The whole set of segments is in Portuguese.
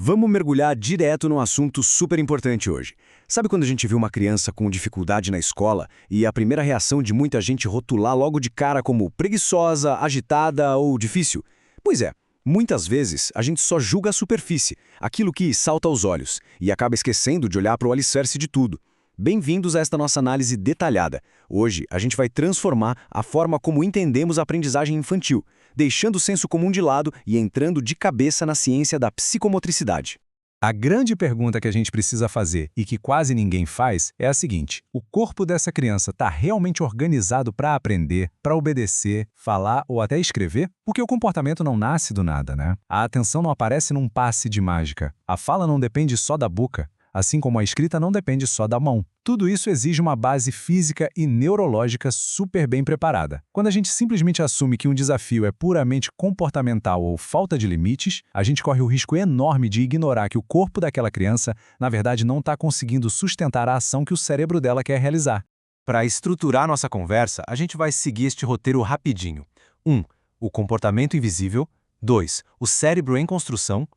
Vamos mergulhar direto num assunto super importante hoje. Sabe quando a gente vê uma criança com dificuldade na escola e a primeira reação de muita gente rotular logo de cara como preguiçosa, agitada ou difícil? Pois é, muitas vezes a gente só julga a superfície, aquilo que salta aos olhos, e acaba esquecendo de olhar para o alicerce de tudo. Bem-vindos a esta nossa análise detalhada. Hoje a gente vai transformar a forma como entendemos a aprendizagem infantil, deixando o senso comum de lado e entrando de cabeça na ciência da psicomotricidade. A grande pergunta que a gente precisa fazer e que quase ninguém faz é a seguinte: o corpo dessa criança está realmente organizado para aprender, para obedecer, falar ou até escrever? Porque o comportamento não nasce do nada, né? A atenção não aparece num passe de mágica. A fala não depende só da boca, assim como a escrita não depende só da mão. Tudo isso exige uma base física e neurológica super bem preparada. Quando a gente simplesmente assume que um desafio é puramente comportamental ou falta de limites, a gente corre o risco enorme de ignorar que o corpo daquela criança, na verdade, não está conseguindo sustentar a ação que o cérebro dela quer realizar. Para estruturar nossa conversa, a gente vai seguir este roteiro rapidinho. 1. O comportamento invisível. 2. O cérebro em construção.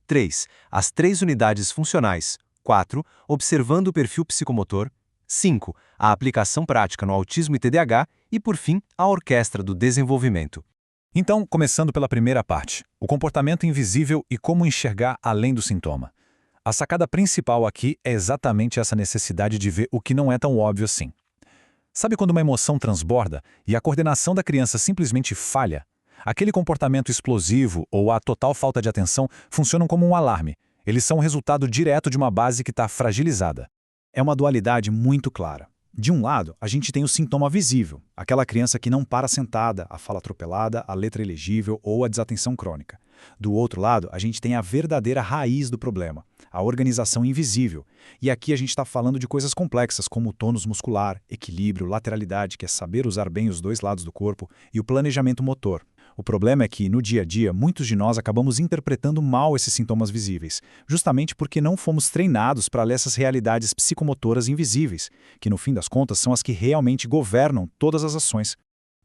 3. As 3 unidades funcionais. 4. Observando o perfil psicomotor. 5. A aplicação prática no autismo e TDAH. E, por fim, a orquestra do desenvolvimento. Então, começando pela primeira parte, o comportamento invisível e como enxergar além do sintoma. A sacada principal aqui é exatamente essa necessidade de ver o que não é tão óbvio assim. Sabe quando uma emoção transborda e a coordenação da criança simplesmente falha? Aquele comportamento explosivo ou a total falta de atenção funcionam como um alarme. Eles são o resultado direto de uma base que está fragilizada. É uma dualidade muito clara. De um lado, a gente tem o sintoma visível, aquela criança que não para sentada, a fala atropelada, a letra ilegível ou a desatenção crônica. Do outro lado, a gente tem a verdadeira raiz do problema, a organização invisível. E aqui a gente está falando de coisas complexas como o tônus muscular, equilíbrio, lateralidade, que é saber usar bem os dois lados do corpo, e o planejamento motor. O problema é que, no dia a dia, muitos de nós acabamos interpretando mal esses sintomas visíveis, justamente porque não fomos treinados para ler essas realidades psicomotoras invisíveis, que no fim das contas são as que realmente governam todas as ações.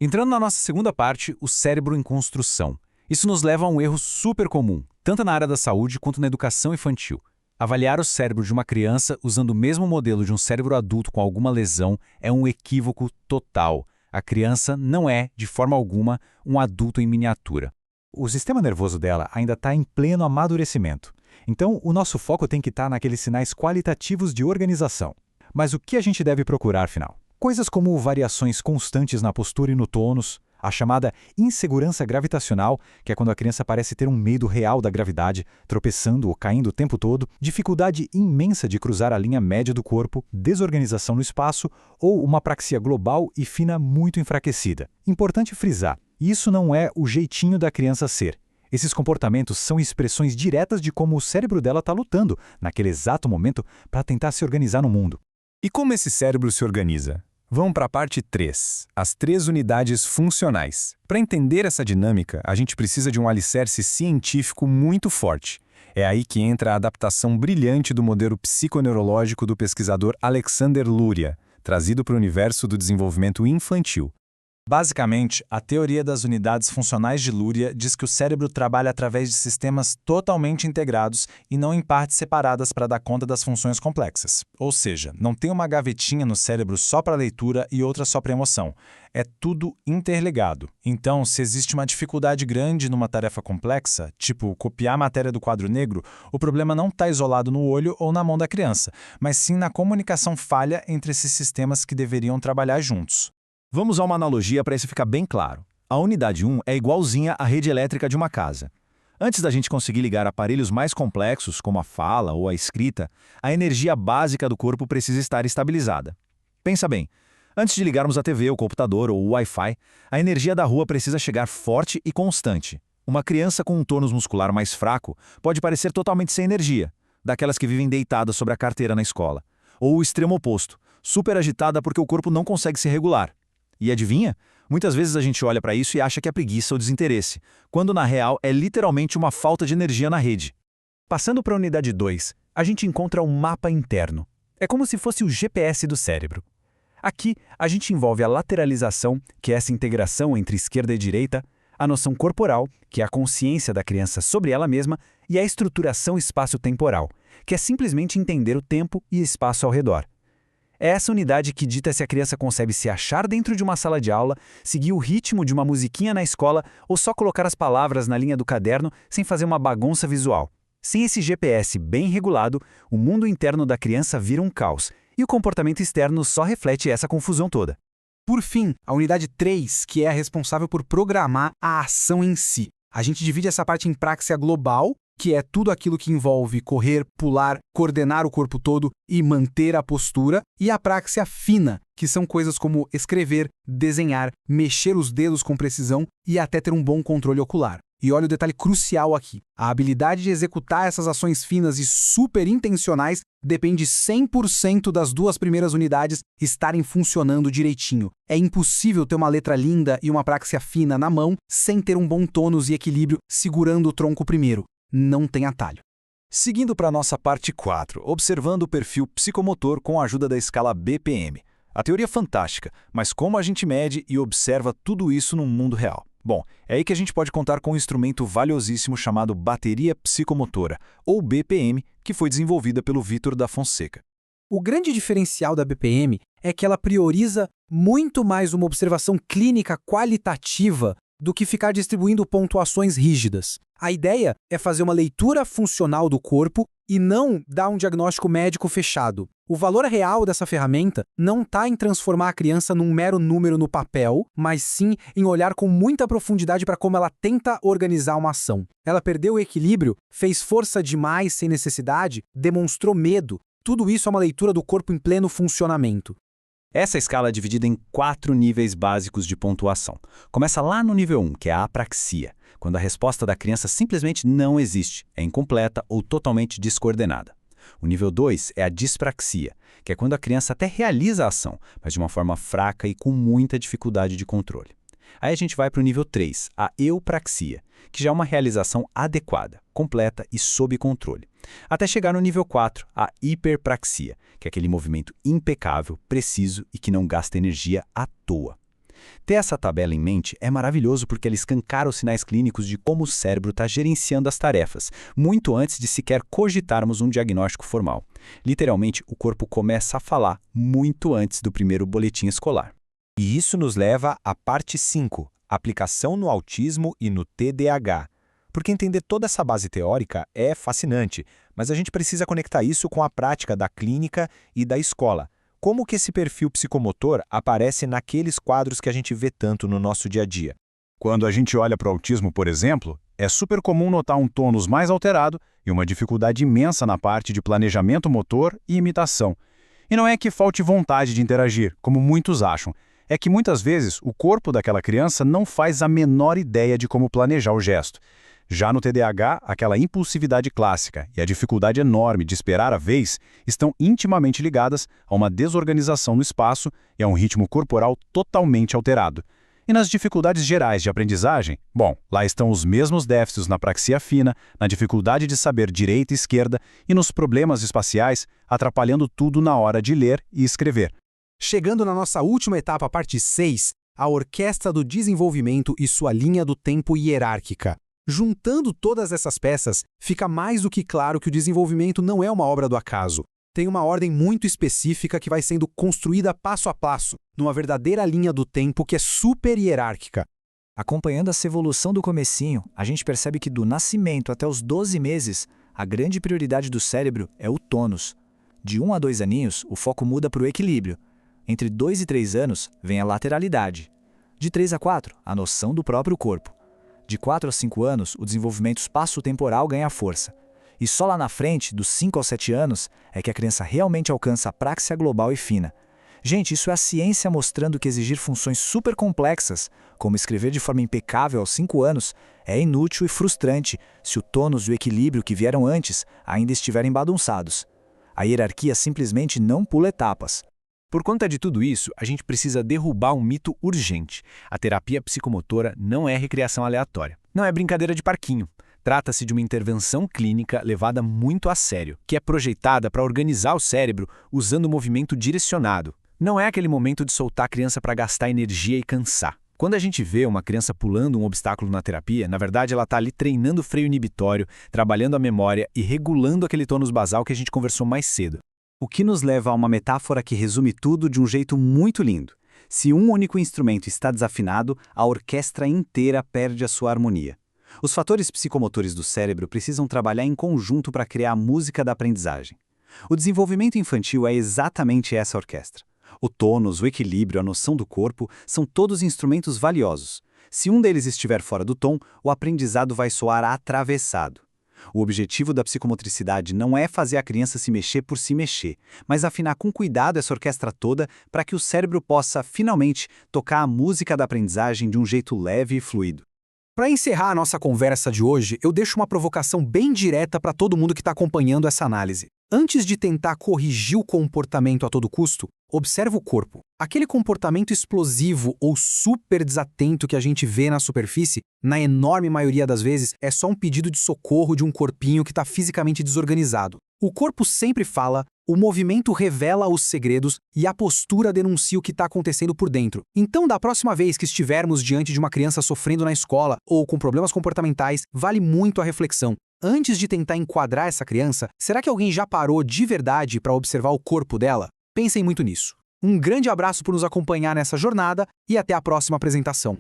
Entrando na nossa segunda parte, o cérebro em construção. Isso nos leva a um erro super comum, tanto na área da saúde quanto na educação infantil. Avaliar o cérebro de uma criança usando o mesmo modelo de um cérebro adulto com alguma lesão é um equívoco total. A criança não é, de forma alguma, um adulto em miniatura. O sistema nervoso dela ainda está em pleno amadurecimento. Então, o nosso foco tem que estar naqueles sinais qualitativos de organização. Mas o que a gente deve procurar, afinal? Coisas como variações constantes na postura e no tônus, a chamada insegurança gravitacional, que é quando a criança parece ter um medo real da gravidade, tropeçando ou caindo o tempo todo, dificuldade imensa de cruzar a linha média do corpo, desorganização no espaço ou uma apraxia global e fina muito enfraquecida. Importante frisar, isso não é o jeitinho da criança ser. Esses comportamentos são expressões diretas de como o cérebro dela está lutando, naquele exato momento, para tentar se organizar no mundo. E como esse cérebro se organiza? Vamos para a parte 3, as 3 unidades funcionais. Para entender essa dinâmica, a gente precisa de um alicerce científico muito forte. É aí que entra a adaptação brilhante do modelo psiconeurológico do pesquisador Alexander Luria, trazido para o universo do desenvolvimento infantil. Basicamente, a teoria das unidades funcionais de Luria diz que o cérebro trabalha através de sistemas totalmente integrados e não em partes separadas para dar conta das funções complexas. Ou seja, não tem uma gavetinha no cérebro só para leitura e outra só para emoção. É tudo interligado. Então, se existe uma dificuldade grande numa tarefa complexa, tipo copiar a matéria do quadro negro, o problema não está isolado no olho ou na mão da criança, mas sim na comunicação falha entre esses sistemas que deveriam trabalhar juntos. Vamos a uma analogia para isso ficar bem claro. A unidade 1 é igualzinha à rede elétrica de uma casa. Antes da gente conseguir ligar aparelhos mais complexos, como a fala ou a escrita, a energia básica do corpo precisa estar estabilizada. Pensa bem, antes de ligarmos a TV, o computador ou o Wi-Fi, a energia da rua precisa chegar forte e constante. Uma criança com um tônus muscular mais fraco pode parecer totalmente sem energia, daquelas que vivem deitadas sobre a carteira na escola. Ou o extremo oposto, super agitada porque o corpo não consegue se regular. E adivinha? Muitas vezes a gente olha para isso e acha que é preguiça ou desinteresse, quando na real é literalmente uma falta de energia na rede. Passando para a unidade 2, a gente encontra um mapa interno. É como se fosse o GPS do cérebro. Aqui, a gente envolve a lateralização, que é essa integração entre esquerda e direita, a noção corporal, que é a consciência da criança sobre ela mesma, e a estruturação espaço-temporal, que é simplesmente entender o tempo e espaço ao redor. É essa unidade que dita se a criança consegue se achar dentro de uma sala de aula, seguir o ritmo de uma musiquinha na escola ou só colocar as palavras na linha do caderno sem fazer uma bagunça visual. Sem esse GPS bem regulado, o mundo interno da criança vira um caos, e o comportamento externo só reflete essa confusão toda. Por fim, a unidade 3, que é a responsável por programar a ação em si. A gente divide essa parte em praxia global, que é tudo aquilo que envolve correr, pular, coordenar o corpo todo e manter a postura, e a praxia fina, que são coisas como escrever, desenhar, mexer os dedos com precisão e até ter um bom controle ocular. E olha o detalhe crucial aqui. A habilidade de executar essas ações finas e super intencionais depende 100% das duas primeiras unidades estarem funcionando direitinho. É impossível ter uma letra linda e uma praxia fina na mão sem ter um bom tônus e equilíbrio segurando o tronco primeiro. Não tem atalho. Seguindo para a nossa parte 4, observando o perfil psicomotor com a ajuda da escala BPM. A teoria é fantástica, mas como a gente mede e observa tudo isso no mundo real? Bom, é aí que a gente pode contar com um instrumento valiosíssimo chamado bateria psicomotora, ou BPM, que foi desenvolvida pelo Vítor da Fonseca. O grande diferencial da BPM é que ela prioriza muito mais uma observação clínica qualitativa do que ficar distribuindo pontuações rígidas. A ideia é fazer uma leitura funcional do corpo e não dar um diagnóstico médico fechado. O valor real dessa ferramenta não está em transformar a criança num mero número no papel, mas sim em olhar com muita profundidade para como ela tenta organizar uma ação. Ela perdeu o equilíbrio, fez força demais sem necessidade, demonstrou medo. Tudo isso é uma leitura do corpo em pleno funcionamento. Essa escala é dividida em 4 níveis básicos de pontuação. Começa lá no nível 1, que é a apraxia, quando a resposta da criança simplesmente não existe, é incompleta ou totalmente descoordenada. O nível 2 é a dispraxia, que é quando a criança até realiza a ação, mas de uma forma fraca e com muita dificuldade de controle. Aí a gente vai para o nível 3, a eupraxia, que já é uma realização adequada, completa e sob controle. Até chegar no nível 4, a hiperpraxia, que é aquele movimento impecável, preciso e que não gasta energia à toa. Ter essa tabela em mente é maravilhoso porque ela escancara os sinais clínicos de como o cérebro está gerenciando as tarefas, muito antes de sequer cogitarmos um diagnóstico formal. Literalmente, o corpo começa a falar muito antes do primeiro boletim escolar. E isso nos leva à parte 5, aplicação no autismo e no TDAH. Porque entender toda essa base teórica é fascinante, mas a gente precisa conectar isso com a prática da clínica e da escola. Como que esse perfil psicomotor aparece naqueles quadros que a gente vê tanto no nosso dia a dia? Quando a gente olha para o autismo, por exemplo, é super comum notar um tônus mais alterado e uma dificuldade imensa na parte de planejamento motor e imitação. E não é que falte vontade de interagir, como muitos acham. É que muitas vezes o corpo daquela criança não faz a menor ideia de como planejar o gesto. Já no TDAH, aquela impulsividade clássica e a dificuldade enorme de esperar a vez estão intimamente ligadas a uma desorganização no espaço e a um ritmo corporal totalmente alterado. E nas dificuldades gerais de aprendizagem, bom, lá estão os mesmos déficits na praxia fina, na dificuldade de saber direita e esquerda e nos problemas espaciais, atrapalhando tudo na hora de ler e escrever. Chegando na nossa última etapa, parte 6, a orquestra do desenvolvimento e sua linha do tempo hierárquica. Juntando todas essas peças, fica mais do que claro que o desenvolvimento não é uma obra do acaso. Tem uma ordem muito específica que vai sendo construída passo a passo, numa verdadeira linha do tempo que é super hierárquica. Acompanhando essa evolução do comecinho, a gente percebe que do nascimento até os 12 meses, a grande prioridade do cérebro é o tônus. De 1 a 2 aninhos, o foco muda para o equilíbrio. Entre 2 e 3 anos, vem a lateralidade. De 3 a 4, a noção do próprio corpo. De 4 a 5 anos, o desenvolvimento espaço-temporal ganha força. E só lá na frente, dos 5 aos 7 anos, é que a criança realmente alcança a praxia global e fina. Gente, isso é a ciência mostrando que exigir funções super complexas, como escrever de forma impecável aos 5 anos, é inútil e frustrante se o tônus e o equilíbrio que vieram antes ainda estiverem bagunçados. A hierarquia simplesmente não pula etapas. Por conta de tudo isso, a gente precisa derrubar um mito urgente. A terapia psicomotora não é recreação aleatória. Não é brincadeira de parquinho. Trata-se de uma intervenção clínica levada muito a sério, que é projetada para organizar o cérebro usando movimento direcionado. Não é aquele momento de soltar a criança para gastar energia e cansar. Quando a gente vê uma criança pulando um obstáculo na terapia, na verdade ela está ali treinando o freio inibitório, trabalhando a memória e regulando aquele tônus basal que a gente conversou mais cedo. O que nos leva a uma metáfora que resume tudo de um jeito muito lindo. Se um único instrumento está desafinado, a orquestra inteira perde a sua harmonia. Os fatores psicomotores do cérebro precisam trabalhar em conjunto para criar a música da aprendizagem. O desenvolvimento infantil é exatamente essa orquestra. O tônus, o equilíbrio, a noção do corpo são todos instrumentos valiosos. Se um deles estiver fora do tom, o aprendizado vai soar atravessado. O objetivo da psicomotricidade não é fazer a criança se mexer por se mexer, mas afinar com cuidado essa orquestra toda para que o cérebro possa, finalmente, tocar a música da aprendizagem de um jeito leve e fluido. Para encerrar a nossa conversa de hoje, eu deixo uma provocação bem direta para todo mundo que está acompanhando essa análise. Antes de tentar corrigir o comportamento a todo custo, observa o corpo. Aquele comportamento explosivo ou super desatento que a gente vê na superfície, na enorme maioria das vezes, é só um pedido de socorro de um corpinho que está fisicamente desorganizado. O corpo sempre fala, o movimento revela os segredos e a postura denuncia o que está acontecendo por dentro. Então, da próxima vez que estivermos diante de uma criança sofrendo na escola ou com problemas comportamentais, vale muito a reflexão. Antes de tentar enquadrar essa criança, será que alguém já parou de verdade para observar o corpo dela? Pensem muito nisso. Um grande abraço por nos acompanhar nessa jornada e até a próxima apresentação.